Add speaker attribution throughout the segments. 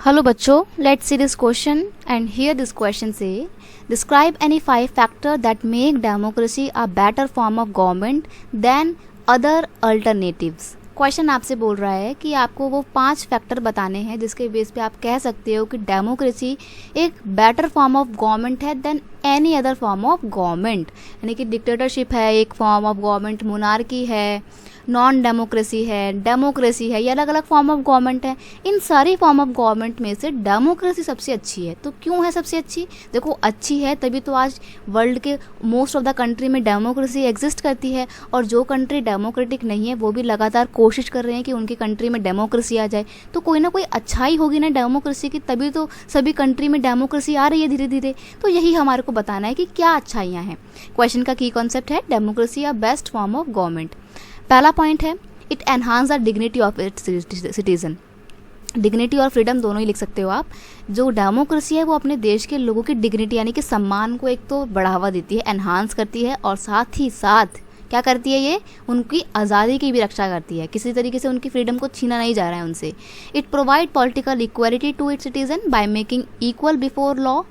Speaker 1: Hello बच्चों, let's see this question and here this question say describe any 5 factors that make democracy a better form of government than other alternatives। Question आपसे बोल रहा है कि आपको वो 5 factor बताने हैं जिसके बेस पे आप कह सकते हो कि डेमोक्रेसी एक बेटर फॉर्म ऑफ गवर्नमेंट है than any other form of government. यानी कि डिक्टेटरशिप है एक फॉर्म ऑफ गवर्नमेंट, मोनार्की है, नॉन डेमोक्रेसी है, ये अलग अलग फॉर्म ऑफ गवर्नमेंट है। इन सारी फॉर्म ऑफ गवर्नमेंट में से डेमोक्रेसी सबसे अच्छी है। तो क्यों है सबसे अच्छी? देखो, अच्छी है तभी तो आज वर्ल्ड के मोस्ट ऑफ द कंट्री में डेमोक्रेसी एग्जिस्ट करती है, और जो कंट्री डेमोक्रेटिक नहीं है वो भी लगातार कोशिश कर रहे हैं कि उनकी कंट्री में डेमोक्रेसी आ जाए। तो कोई ना कोई अच्छाई होगी ना डेमोक्रेसी की, तभी तो सभी कंट्री में डेमोक्रेसी आ रही है धीरे धीरे। तो यही हमारे को बताना है कि क्या अच्छाइयाँ हैं। क्वेश्चन का की कॉन्सेप्ट है democracy a best form of government. पहला पॉइंट है it enhance the dignity of its citizen. Dignity और फ्रीडम दोनों ही लिख सकते हो आप। जो डेमोक्रेसी है वो अपने देश के लोगों की डिग्निटी यानी कि सम्मान को एक तो बढ़ावा देती है, एनहांस करती है, और साथ ही साथ क्या करती है, ये उनकी आज़ादी की भी रक्षा करती है। किसी तरीके से उनकी फ्रीडम को छीना नहीं जा रहा है उनसे। It provide political equality to its citizen by making equal before law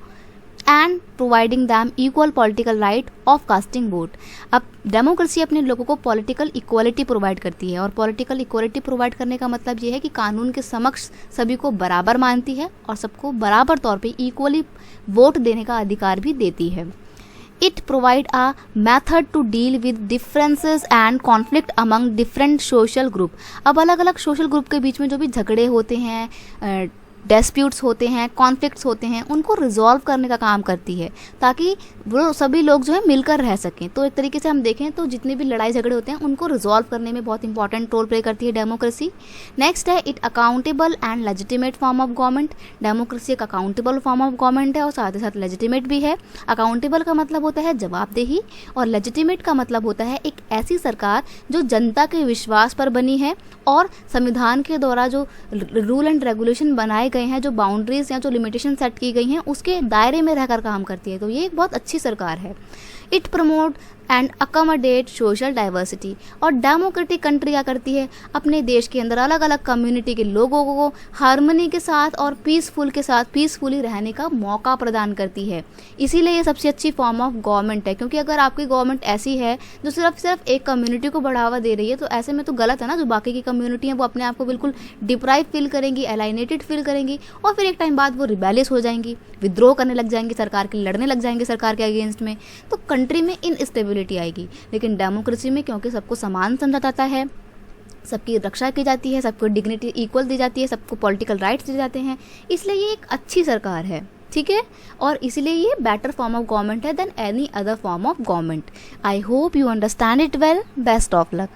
Speaker 1: and providing them equal political right of casting vote. अब डेमोक्रेसी अपने लोगों को पॉलिटिकल इक्वालिटी प्रोवाइड करती है, और पॉलिटिकल इक्वालिटी प्रोवाइड करने का मतलब ये है कि कानून के समक्ष सभी को बराबर मानती है और सबको बराबर तौर पे इक्वली वोट देने का अधिकार भी देती है। It provide a method to deal with differences and conflict among different social group. अब अलग अलग सोशल ग्रुप के बीच में जो भी झगड़े होते हैं, डिस्प्यूट्स होते हैं, कॉन्फ्लिक्ट्स होते हैं, उनको रिजॉल्व करने का काम करती है ताकि वो सभी लोग जो है मिलकर रह सकें। तो एक तरीके से हम देखें तो जितने भी लड़ाई झगड़े होते हैं उनको रिजॉल्व करने में बहुत इंपॉर्टेंट रोल प्ले करती है डेमोक्रेसी। नेक्स्ट है it accountable and legitimate form of government. Democracy एक अकाउंटेबल फॉर्म ऑफ गवर्नमेंट है और साथ ही साथ लेजिटिमेट भी है। अकाउंटेबल का मतलब होता है जवाबदेही, और लेजिटिमेट का मतलब होता है एक ऐसी सरकार जो जनता के विश्वास पर बनी है और संविधान के द्वारा जो रूल एंड रेगुलेशन बनाए गए हैं, जो बाउंड्रीज या जो लिमिटेशन सेट की गई हैं, उसके दायरे में रहकर काम करती है। तो ये एक बहुत अच्छी सरकार है। It promote and accommodate social diversity. और डेमोक्रेटिक कंट्री क्या करती है, अपने देश के अंदर अलग अलग कम्युनिटी के लोगों को हार्मनी के साथ और पीसफुली रहने का मौका प्रदान करती है। इसीलिए ये सबसे अच्छी फॉर्म ऑफ गवर्नमेंट है, क्योंकि अगर आपकी गवर्नमेंट ऐसी है जो सिर्फ एक कम्युनिटी को बढ़ावा दे रही है तो ऐसे में तो गलत है ना। जो बाकी की कम्युनिटी है वो अपने आप को बिल्कुल डिप्राइव फील करेंगी, एलाइनेटेड फील करेंगी, और फिर एक टाइम बाद वो रिबेलियस हो जाएंगी, विद्रोह करने लग जाएंगी, सरकार के लड़ने लग जाएंगे सरकार के अगेंस्ट में। तो कंट्री में इनस्टेबिलिटी आएगी। लेकिन डेमोक्रेसी में क्योंकि सबको समान समझा जाता है, सबकी रक्षा की जाती है, सबको डिग्निटी इक्वल दी जाती है, सबको पॉलिटिकल राइट्स दिए जाते हैं, इसलिए ये एक अच्छी सरकार है। ठीक है, और इसलिए ये बेटर फॉर्म ऑफ गवर्नमेंट है than any other form of government. I hope you understand it well. Best of luck.